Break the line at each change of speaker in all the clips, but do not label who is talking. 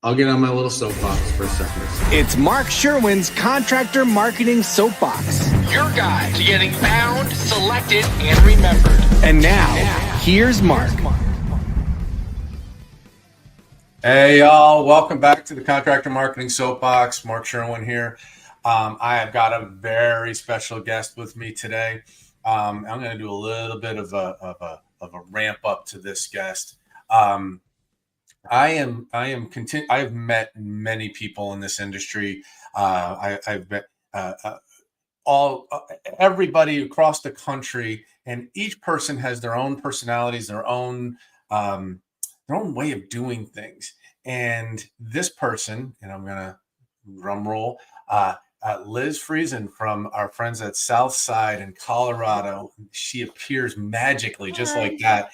I'll get on my little soapbox for a second.
It's Mark Sherwin's Contractor Marketing Soapbox.
Your guide to getting found, selected, and remembered.
And now, here's Mark.
Hey, y'all. Welcome back to the Contractor Marketing Soapbox. Mark Sherwin here. I have got a very special guest with me today. I'm going to do a little bit of a ramp up to this guest. I've met many people in this industry. I've met everybody across the country, and each person has their own personalities, their own way of doing things. And this person, and I'm gonna drum roll, Liz Friesen from our friends at Southside in Colorado. She appears magically, just like that.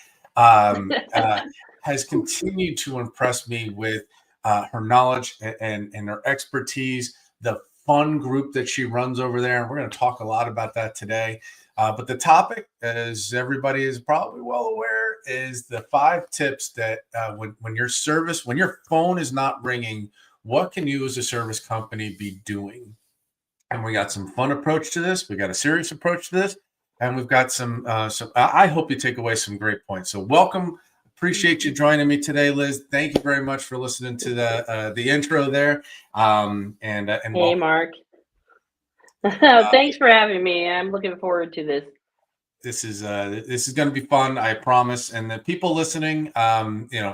Has continued to impress me with her knowledge and her expertise, the fun group that she runs over there. And we're going to talk a lot about that today. But the topic, as everybody is probably well aware, is the 5 tips that when your phone is not ringing, what can you as a service company be doing? And we got some fun approach to this. We got a serious approach to this. And we've got some I hope you take away some great points. So welcome. Appreciate you joining me today, Liz. Thank you very much for listening to the intro there. And
hey,
welcome.
Mark. Thanks for having me. I'm looking forward to this.
This is going to be fun, I promise. And the people listening,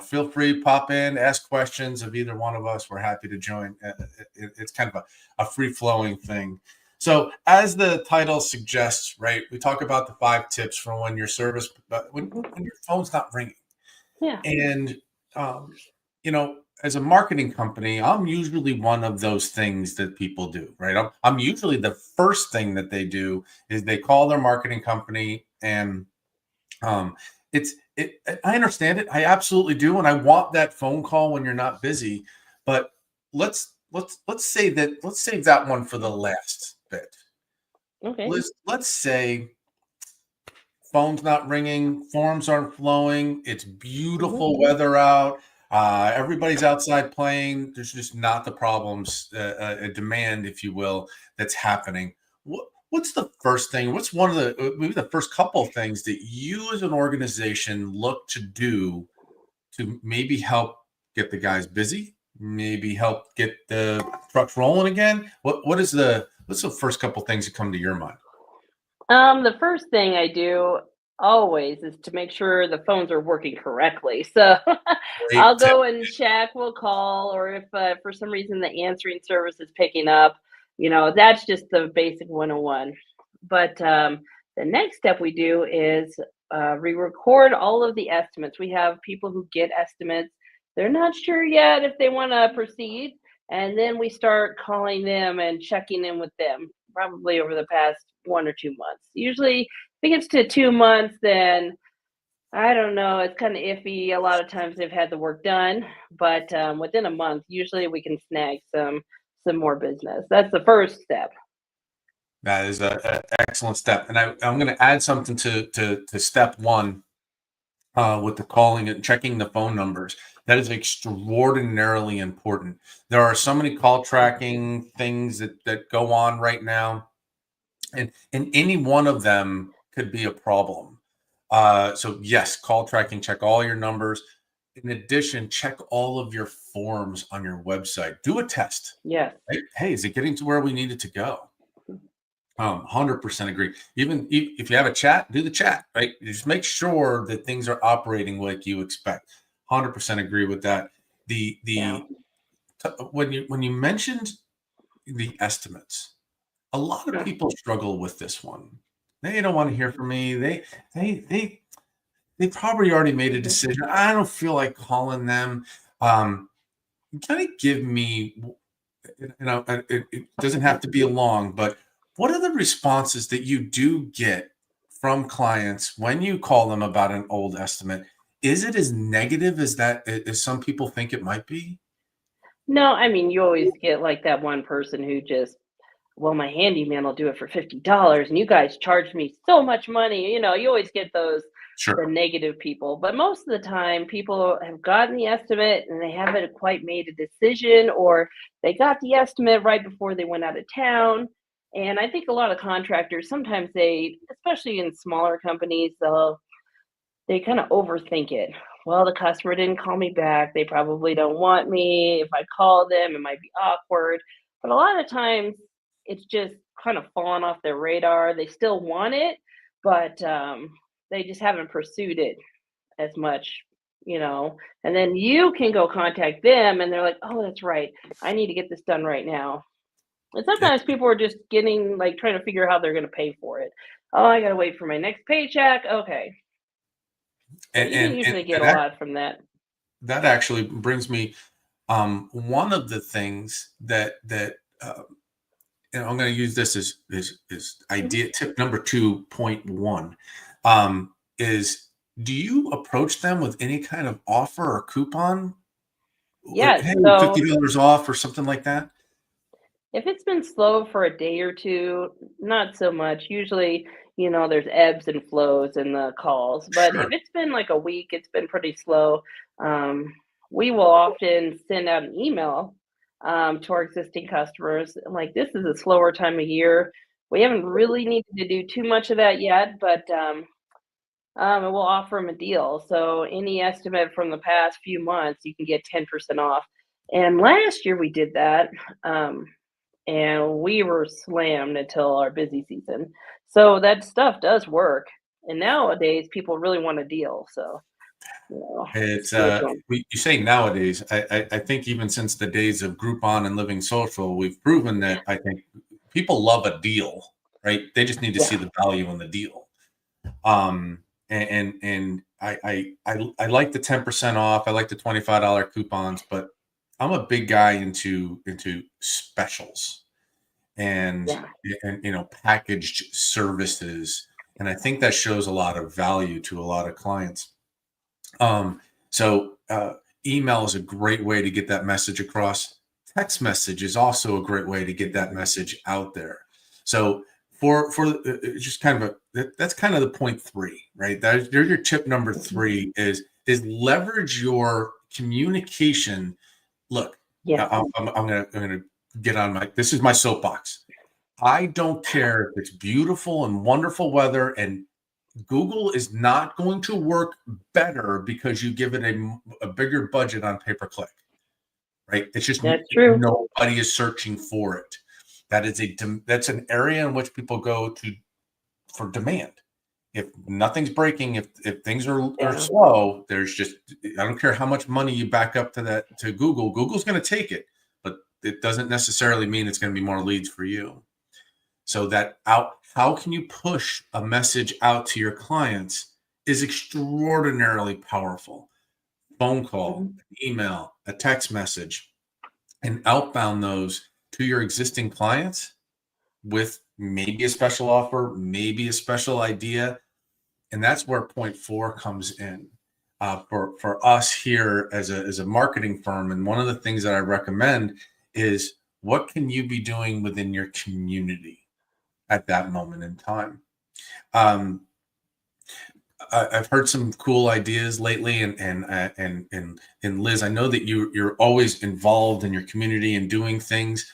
feel free, pop in, ask questions of either one of us. We're happy to join. It's kind of a free-flowing thing. So as the title suggests, right, we talk about the 5 tips for when your phone's not ringing.
Yeah.
And, as a marketing company, I'm usually one of those things that people do, right? I'm usually the first thing that they do is they call their marketing company, and I understand it. I absolutely do. And I want that phone call when you're not busy, but let's save that one for the last bit.
Okay.
Let's say phone's not ringing, forms aren't flowing, it's beautiful weather out, everybody's outside playing, there's just not the problems, a demand, if you will, that's happening. What's the first thing, what's one of maybe the first couple of things that you as an organization look to do to maybe help get the guys busy, maybe help get the trucks rolling again? What's the first couple of things that come to your mind?
The first thing I do always is to make sure the phones are working correctly. So I'll go and check, we'll call, or if for some reason the answering service is picking up, that's just the basic 101. But the next step we do is we record all of the estimates. We have people who get estimates. They're not sure yet if they want to proceed. And then we start calling them and checking in with them, probably over the past 1 or 2 months. Usually, if it gets to 2 months, then I don't know. It's kind of iffy. A lot of times they've had the work done, but within a month, usually we can snag some more business. That's the first step.
That is an excellent step, and I'm going to add something to step 1 with the calling and checking the phone numbers. That is extraordinarily important. There are so many call tracking things that go on right now, and any one of them could be a problem. So yes, call tracking, check all your numbers. In addition, check all of your forms on your website. Do a test.
Yeah.
Right? Hey, is it getting to where we need it to go? 100% agree. Even if you have a chat, do the chat, right? Just make sure that things are operating like you expect. 100% agree with that. When you mentioned the estimates, a lot of people struggle with this one. They don't want to hear from me. They probably already made a decision. I don't feel like calling them. Kind of give me, it doesn't have to be long, but what are the responses that you do get from clients when you call them about an old estimate? Is it as negative as some people think it might be?
No, I mean, you always get like that one person who just, well, my handyman will do it for $50 and you guys charge me so much money. You always get those the negative people. But most of the time, people have gotten the estimate and they haven't quite made a decision, or they got the estimate right before they went out of town. And I think a lot of contractors sometimes especially in smaller companies, they kind of overthink it. Well, the customer didn't call me back. They probably don't want me. If I call them, it might be awkward. But a lot of times, it's just kind of fallen off their radar. They still want it, but they just haven't pursued it as much. And then you can go contact them, and they're like, "Oh, that's right. I need to get this done right now." And sometimes people are just getting like trying to figure out how they're going to pay for it. Oh, I got to wait for my next paycheck. Okay. You can usually get a lot from that.
That actually brings me one of the things that and I'm going to use this as idea tip number 2.1 is, do you approach them with any kind of offer or coupon?
Yes.
Hey,
So
$50 off or something like that?
if it's been slow for a day or two, not so much. Usually, there's ebbs and flows in the calls. But if
Sure.
it's been like a week, it's been pretty slow. We will often send out an email to our existing customers. Like, this is a slower time of year. We haven't really needed to do too much of that yet, but and we'll offer them a deal. So any estimate from the past few months, you can get 10% off. And last year we did that. And we were slammed until our busy season. So that stuff does work. And nowadays, people really want a deal. So,
It's
give it to 'em.
you say nowadays. I think even since the days of Groupon and Living Social, we've proven that I think people love a deal, right? They just need to see
Yeah.
the value in the deal. And I like the 10% off. I like the $25 coupons, but I'm a big guy into specials and
Yeah.
packaged services, and I think that shows a lot of value to a lot of clients. So email is a great way to get that message across. Text message is also a great way to get that message out there. So for just kind of that's kind of the point 3, right? There's your tip number 3 is leverage your communication. Look,
Yeah.
I'm gonna get on this is my soapbox. I don't care if it's beautiful and wonderful weather, and Google is not going to work better because you give it a bigger budget on pay-per-click, right? It's just
That's true.
nobody is searching for it. That's an area in which people go to for demand. If nothing's breaking, if things are
Yeah.
slow, there's just, I don't care how much money you back up to Google. Google's going to take it, but it doesn't necessarily mean it's going to be more leads for you. So how can you push a message out to your clients is extraordinarily powerful. Phone call, email, a text message, and outbound those to your existing clients with maybe a special offer, maybe a special idea. And that's where point 4 comes in for us here as a marketing firm. And one of the things that I recommend is, what can you be doing within your community at that moment in time? I've heard some cool ideas lately, and Liz, I know that you're always involved in your community and doing things.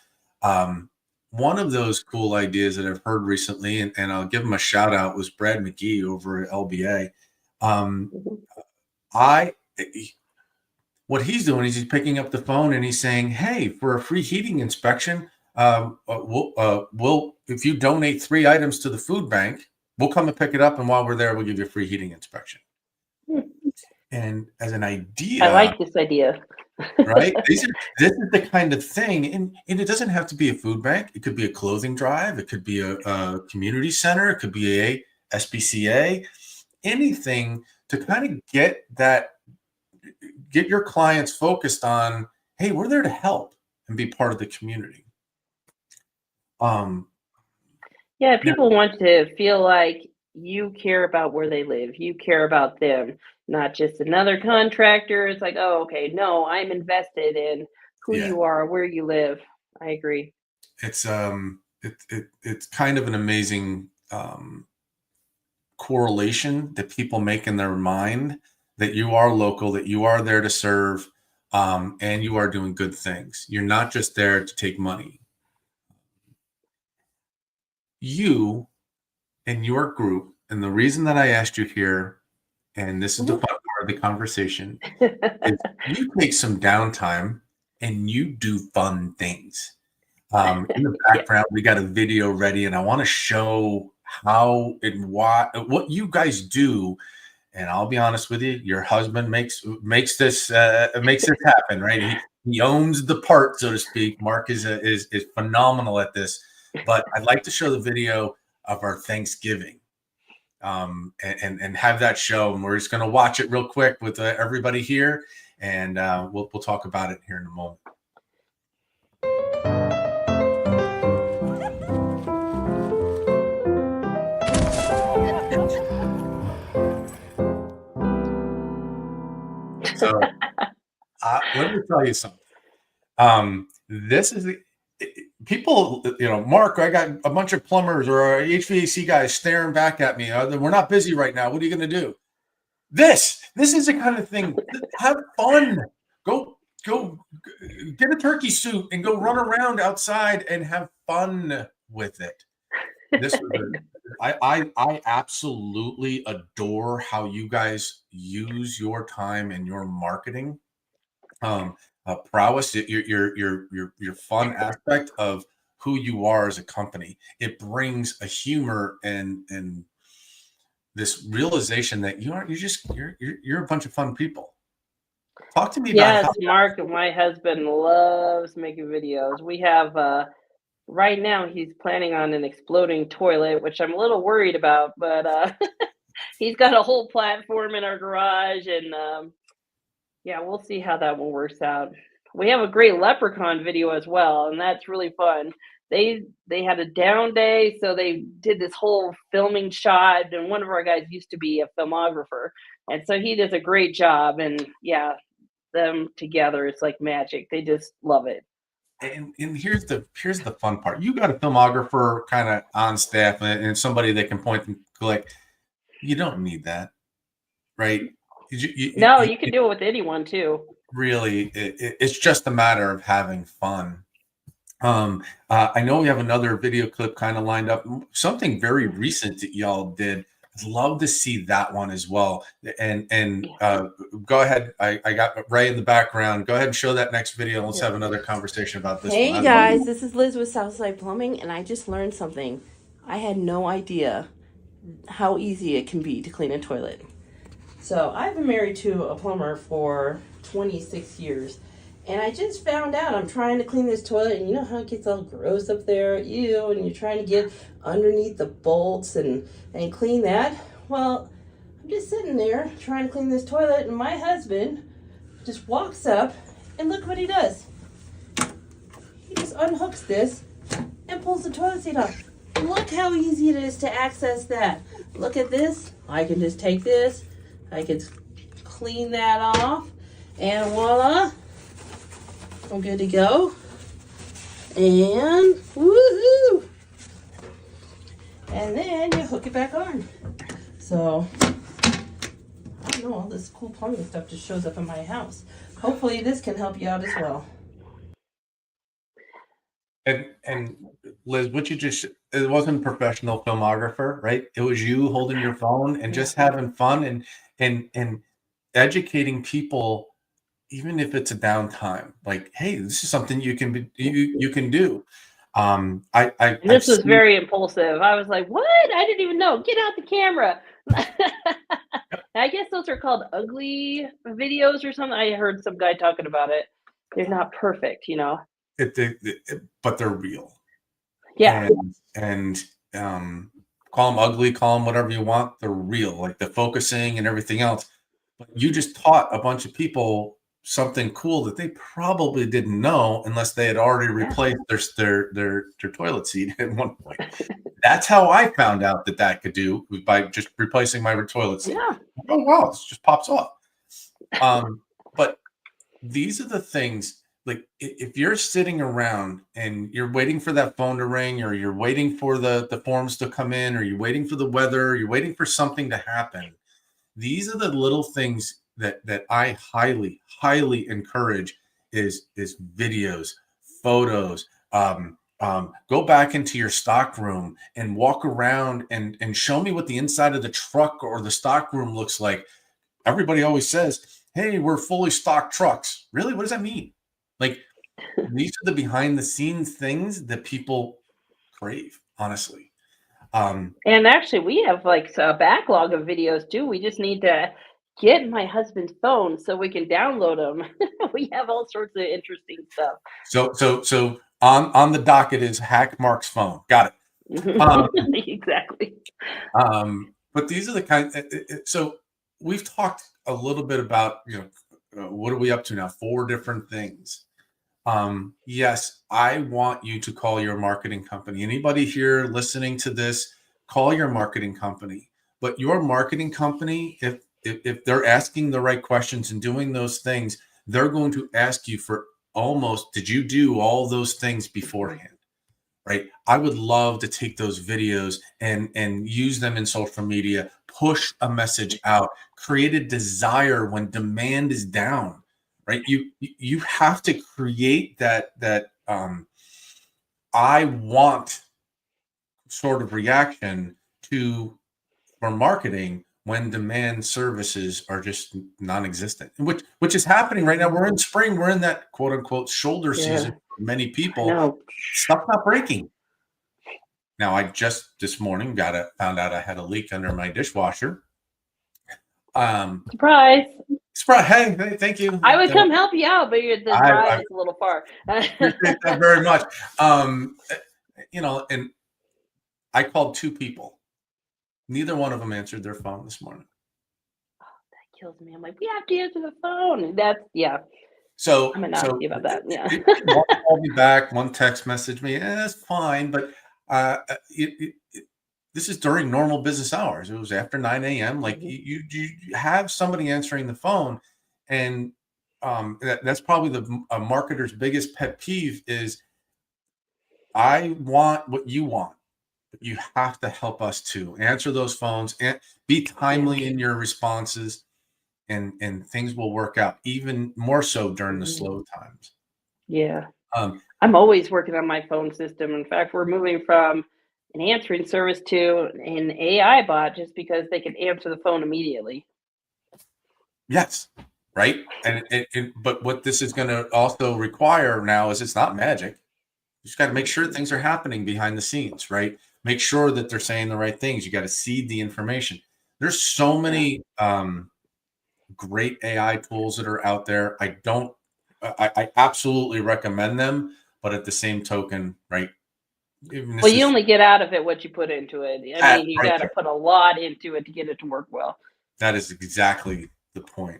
One of those cool ideas that I've heard recently, and I'll give him a shout out, was Brad McGee over at LBA. What he's doing is he's picking up the phone and he's saying, "Hey, for a free heating inspection, we'll if you donate 3 items to the food bank, we'll come and pick it up, and while we're there, we'll give you a free heating inspection." And as an idea,
I like this idea.
right? This is the kind of thing, and it doesn't have to be a food bank. It could be a clothing drive. It could be a community center. It could be a SPCA. Anything to kind of get your clients focused on, hey, we're there to help and be part of the community.
Yeah, people want to feel like you care about where they live. You care about them, not just another contractor. It's like, oh, okay, no, I'm invested in who you are, where you live. I agree.
It's kind of an amazing correlation that people make in their mind that you are local, that you are there to serve, and you are doing good things. You're not just there to take money. You and your group, and the reason that I asked you here, and this is the fun part of the conversation, is you take some downtime and you do fun things. In the background, we got a video ready, and I want to show how and why, what you guys do. And I'll be honest with you, your husband makes this happen, right? He owns the part, so to speak. Mark is phenomenal at this. But I'd like to show the video of our Thanksgiving, and have that show. And we're just going to watch it real quick with everybody here, and we'll talk about it here in a moment. So let me tell you something. This is people, Mark, I got a bunch of plumbers or HVAC guys staring back at me. We're not busy right now. What are you going to do? This is the kind of thing. Have fun. Go get a turkey suit and go run around outside and have fun with it. I absolutely adore how you guys use your time and your marketing prowess, your fun aspect of who you are as a company. It brings a humor and this realization that you're a bunch of fun people. Talk to me about
Yes, Mark, my husband loves making videos. We have right now he's planning on an exploding toilet, which I'm a little worried about, but he's got a whole platform in our garage, and yeah, we'll see how that one works out. We have a great leprechaun video as well, and that's really fun. They had a down day, so they did this whole filming shot, and one of our guys used to be a filmographer, and so he does a great job. And yeah, them together, it's like magic. They just love it.
And here's the fun part. You got a filmographer kind of on staff and somebody that can point and click. You don't need that, right? You
can do it with anyone too.
Really, it's just a matter of having fun. I know we have another video clip kind of lined up. Something very recent that y'all did. I'd love to see that one as well. And go ahead. I got Ray in the background. Go ahead and show that next video. Let's have another conversation about this.
Hey guys, this is Liz with Southside Plumbing, and I just learned something. I had no idea how easy it can be to clean a toilet. So I've been married to a plumber for 26 years, and I just found out I'm trying to clean this toilet, and you know how it gets all gross up there, ew, and you're trying to get underneath the bolts and clean that. Well, I'm just sitting there trying to clean this toilet, and my husband just walks up, and look what he does. He just unhooks this and pulls the toilet seat off. Look how easy it is to access that. Look at this. I can just take this. I can clean that off. And voila. I'm good to go. And woohoo! And then you hook it back on. So, I don't know, all this cool plumbing stuff just shows up in my house. Hopefully this can help you out as well.
And Liz, what you just, it wasn't a professional filmographer, right? It was you holding your phone and just having fun and educating people, even if it's a downtime. Like, hey, this is something you can do.
This was very impulsive. I was like, what? I didn't even know. Get out the camera. I guess those are called ugly videos or something. I heard some guy talking about it. They're not perfect, you know.
But they're real.
Yeah.
And call them ugly, call them whatever you want. They're real, like the focusing and everything else. But you just taught a bunch of people something cool that they probably didn't know unless they had already replaced their toilet seat at one point. That's how I found out that could do, by just replacing my toilet seat.
Yeah.
Oh wow, it just pops off. But these are the things. like if you're sitting around and you're waiting for that phone to ring, or you're waiting for the forms to come in, or you're waiting for the weather, you're waiting for something to happen, these are the little things that I highly encourage is videos, photos. Go back into your stock room and walk around and show me what the inside of the truck or the stock room looks like. Everybody always says, hey, we're fully stocked trucks. Really? What does that mean? Like, these are the behind the scenes things that people crave, honestly.
And actually, we have like a backlog of videos too. We just need to get my husband's phone so we can download them. We have all sorts of interesting stuff.
So on the docket is hack Mark's phone. Got it.
Exactly.
But these are the kind. So we've talked a little bit about, what are we up to now? 4 different things. Yes, I want you to call your marketing company. Anybody here listening to this, call your marketing company. But your marketing company, if they're asking the right questions and doing those things, they're going to ask you for did you do all those things beforehand? Right? I would love to take those videos and use them in social media, push a message out, create a desire when demand is down. Right? You have to create that I want sort of reaction for marketing when demand services are just non-existent, which is happening right now. We're in spring. We're in that quote unquote shoulder season for many people. Stuff's not breaking. Now, I just this morning found out I had a leak under my dishwasher.
Surprise!
Hey, thank you.
I would come help you out, but the drive is a little far.
Appreciate that very much. And I called 2 people. Neither one of them answered their phone this morning.
Oh, that kills me. I'm like, we have to answer the phone.
So
I'm not happy about that. Yeah.
One called me back, one text messaged me. That's fine, but this is during normal business hours. It was after 9 a.m. Like you have somebody answering the phone, and that's probably a marketer's biggest pet peeve is I want what you want. But you have to help us to answer those phones and be timely in your responses, and things will work out even more so during the slow times.
Yeah. I'm always working on my phone system. In fact, we're moving from an answering service to an AI bot just because they can answer the phone immediately.
Yes. Right. But what this is going to also require now is it's not magic. You just got to make sure things are happening behind the scenes, right? Make sure that they're saying the right things. You got to seed the information. There's so many great AI tools that are out there. I absolutely recommend them, but at the same token, right?
Well, you only get out of it what you put into it. I mean, you got to put a lot into it to get it to work well.
That is exactly the point.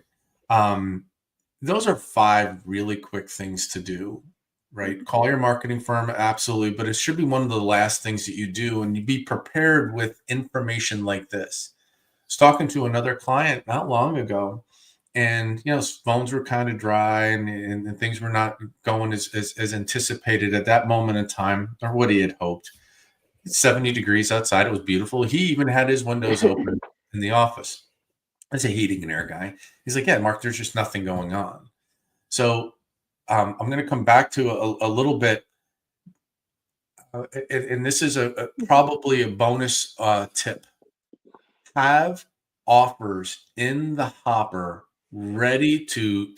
Those are 5 really quick things to do. Right. Call your marketing firm. Absolutely. But it should be one of the last things that you do. And you be prepared with information like this. I was talking to another client not long ago, and, his phones were kind of dry and things were not going as anticipated at that moment in time, or what he had hoped. It's 70 degrees outside. It was beautiful. He even had his windows open in the office. As a heating and air guy. He's like, yeah, Mark, there's just nothing going on. So, I'm going to come back to a little bit, and this is probably a bonus tip. Have offers in the hopper ready to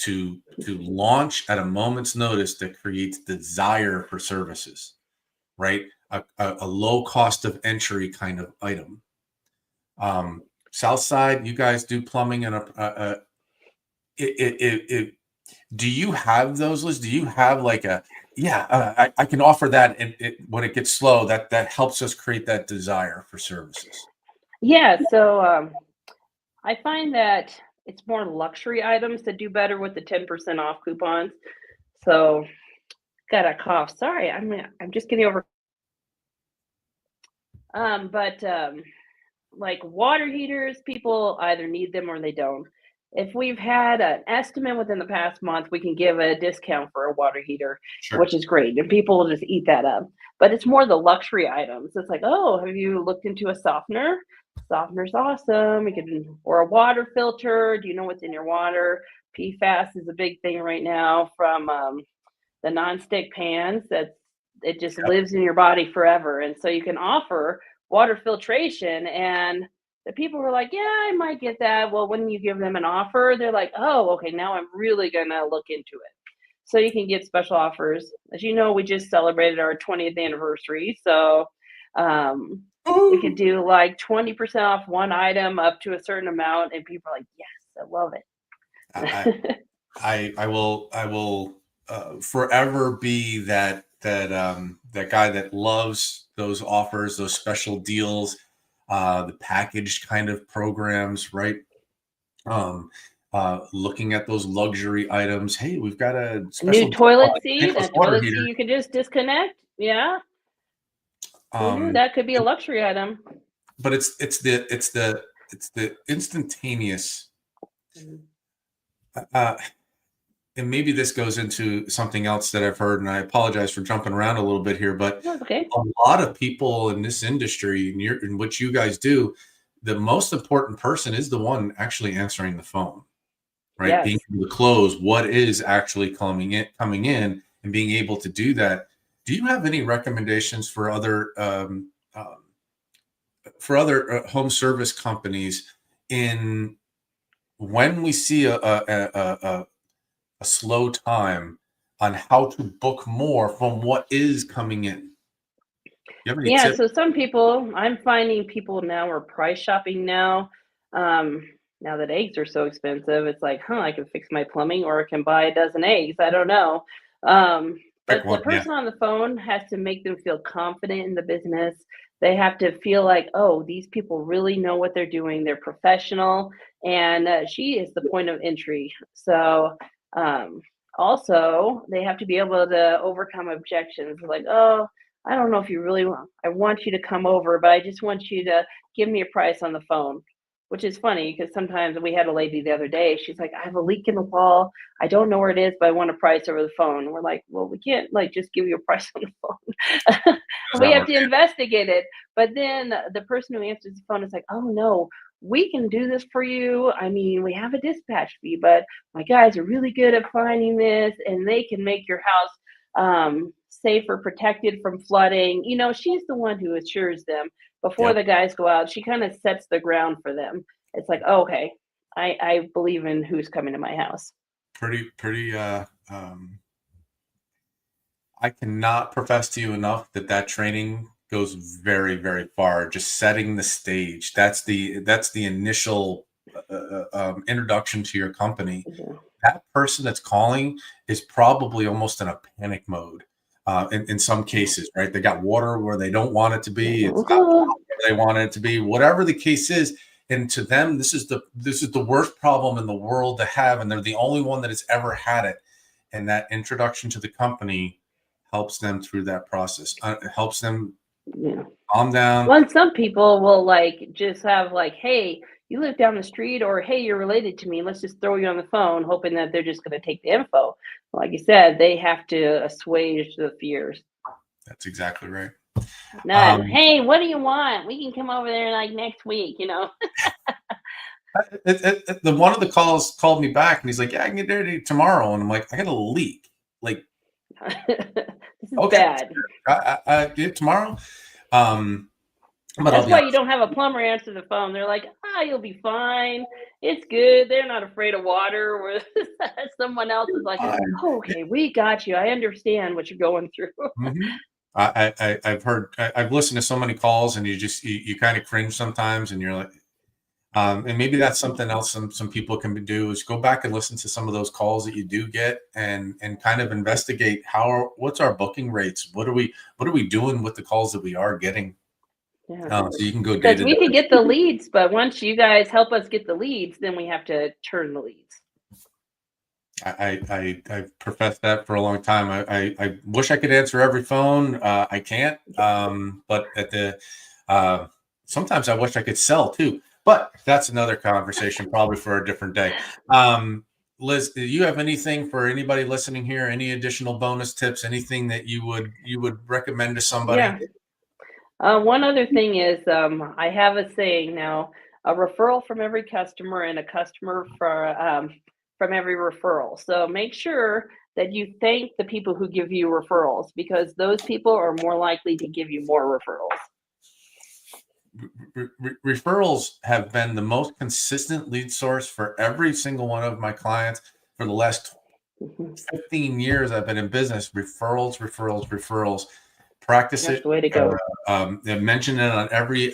launch at a moment's notice that creates desire for services, right? A low cost of entry kind of item. Southside, you guys do plumbing, and do you have those lists? Do you have like I can offer that, and when it gets slow, that helps us create that desire for services.
Yeah, so I find that it's more luxury items that do better with the 10% off coupons. So, got a cough. Sorry, I'm just getting over. Like water heaters, people either need them or they don't. if we've had an estimate within the past month, we can give a discount for a water heater,
Sure.
which is great. And people will just eat that up. But it's more the luxury items. It's like, oh, have you looked into a softener? Softener's awesome. You can, or a water filter. Do you know what's in your water? PFAS is a big thing right now from the nonstick pans. That it just lives in your body forever. And so you can offer water filtration, and the people were like, yeah, I might get that. Well, when you give them an offer, they're like, oh, okay, now I'm really gonna look into it. So you can get special offers. As you know, we just celebrated our 20th anniversary. So we could do like 20% off one item up to a certain amount, and people are like, yes, I love it.
I will forever be that guy that loves those offers, those special deals, the packaged kind of programs, right? Looking at those luxury items. Hey, we've got a special
new toilet
deal
seat,
on
a
a water
toilet
heater.
seat you can just disconnect. Yeah, who knew that could be a luxury item?
But it's the instantaneous. And maybe this goes into something else that I've heard, and I apologize for jumping around a little bit here, but
That's okay.
a lot of people in this industry, in what you guys do, the most important person is the one actually answering the phone, right?
Yes.
Being able to close what is actually coming in, and being able to do that. Do you have any recommendations for other home service companies in when we see a slow time on how to book more from what is coming in? You have any tips?
So some people, I'm finding people now are price shopping now. Now that eggs are so expensive, it's like, I can fix my plumbing or I can buy a dozen eggs. I don't know. But the person on the phone has to make them feel confident in the business. They have to feel like, oh, these people really know what they're doing. They're professional, and she is the point of entry. So also, they have to be able to overcome objections. Like, oh, I don't know if you really want, I want you to come over, but I just want you to give me a price on the phone. Which is funny because sometimes we had a lady the other day, she's like, I have a leak in the wall. I don't know where it is, but I want a price over the phone. And we're like, well, we can't like just give you a price on the phone. We have to investigate it. But then the person who answers the phone is like, oh no, we can do this for you. I mean, we have a dispatch fee, but my guys are really good at finding this, and they can make your house safe or protected from flooding. You know, she's the one who assures them before the guys go out. She kind of sets the ground for them. It's like, oh, okay, I believe in who's coming to my house.
Pretty I cannot profess to you enough that training goes very, very far. Just setting the stage. That's the initial introduction to your company.
Mhm.
That person that's calling is probably almost in a panic mode. In some cases, right? They got water where they don't want it to be. It's not where they want it to be. Whatever the case is, and to them, this is the worst problem in the world to have, and they're the only one that has ever had it. And that introduction to the company helps them through that process. It helps them calm down.
Well, and some people will like just have like, hey, you live down the street, or hey, you're related to me. Let's just throw you on the phone, hoping that they're just going to take the info. Like you said, they have to assuage the fears.
That's exactly right.
Not, hey, what do you want? We can come over there like next week, you know.
The one of the calls called me back, and he's like, "Yeah, I can get there tomorrow." And I'm like, "I got a leak. Like,
this is bad.
Tomorrow." But
that's why you don't have a plumber answer the phone. They're like, you'll be fine. It's good. They're not afraid of water. Where someone else is like, oh, okay, we got you. I understand what you're going through.
I've listened to so many calls, and you kind of cringe sometimes, and you're like, and maybe that's something else some people can do is go back and listen to some of those calls that you do get, and kind of investigate what's our booking rates? What are we doing with the calls that we are getting? So you can go
because we can get the leads, but once you guys help us get the leads, then we have to turn the leads.
I've professed that for a long time. I wish I could answer every phone. I can't. But sometimes I wish I could sell too. But that's another conversation, probably for a different day. Liz, do you have anything for anybody listening here? Any additional bonus tips? Anything that you would recommend to somebody?
Yeah. One other thing is, I have a saying now: a referral from every customer, and a customer from every referral. So make sure that you thank the people who give you referrals, because those people are more likely to give you more referrals.
Referrals have been the most consistent lead source for every single one of my clients for the last 15 years I've been in business. Referrals. Practice
That's
it.
the way to go.
Mention it on every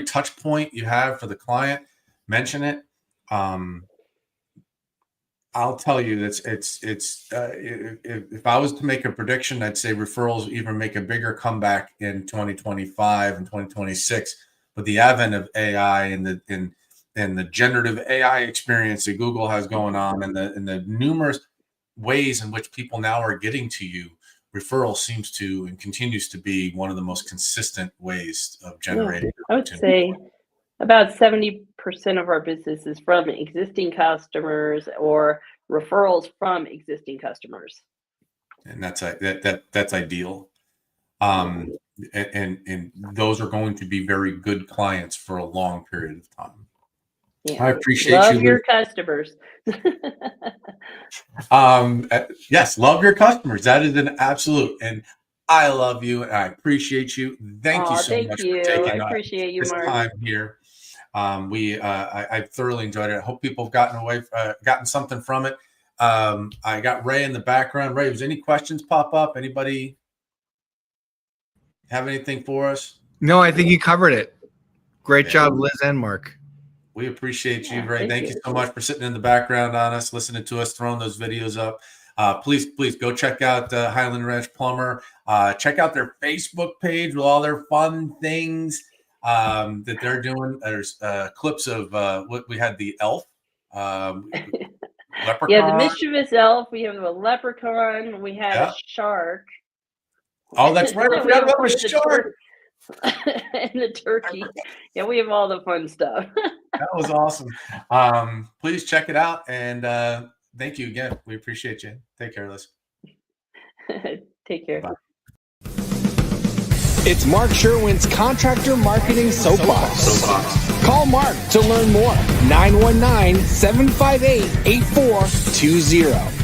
touch point you have for the client. Mention it. I'll tell you that if I was to make a prediction, I'd say referrals even make a bigger comeback in 2025 and 2026 with the advent of AI and the generative AI experience that Google has going on, and the numerous ways in which people now are getting to you. Referral seems to and continues to be one of the most consistent ways of generating.
I would say about 70% of our business is from existing customers or referrals from existing customers.
And that's ideal. And those are going to be very good clients for a long period of time.
Yeah.
I appreciate
love your customers.
Yes, love your customers. That is an absolute. And I love you and I appreciate you. Thank you so much for taking
I appreciate you,
this
Mark.
time here. I thoroughly enjoyed it. I hope people have gotten something from it. I got Ray in the background. Ray, was any questions pop up? Anybody have anything for us?
No, I think you covered it. Great job, Liz and Mark.
We appreciate you, Ray. Thank you so much for sitting in the background on us, listening to us, throwing those videos up. Please go check out Highland Ranch Plumber. Check out their Facebook page with all their fun things that they're doing. There's clips of what we had, the elf. Leprechaun.
Yeah, the mischievous elf. We have a leprechaun. We had a shark.
Oh, that's right. I forgot about the shark.
And the turkey. Yeah, we have all the fun stuff.
That was awesome. Please check it out. And thank you again. We appreciate you. Take care, Liz.
Take care.
Bye.
It's Mark Sherwin's Contractor Marketing Soapbox. Call Mark to learn more. 919-758-8420.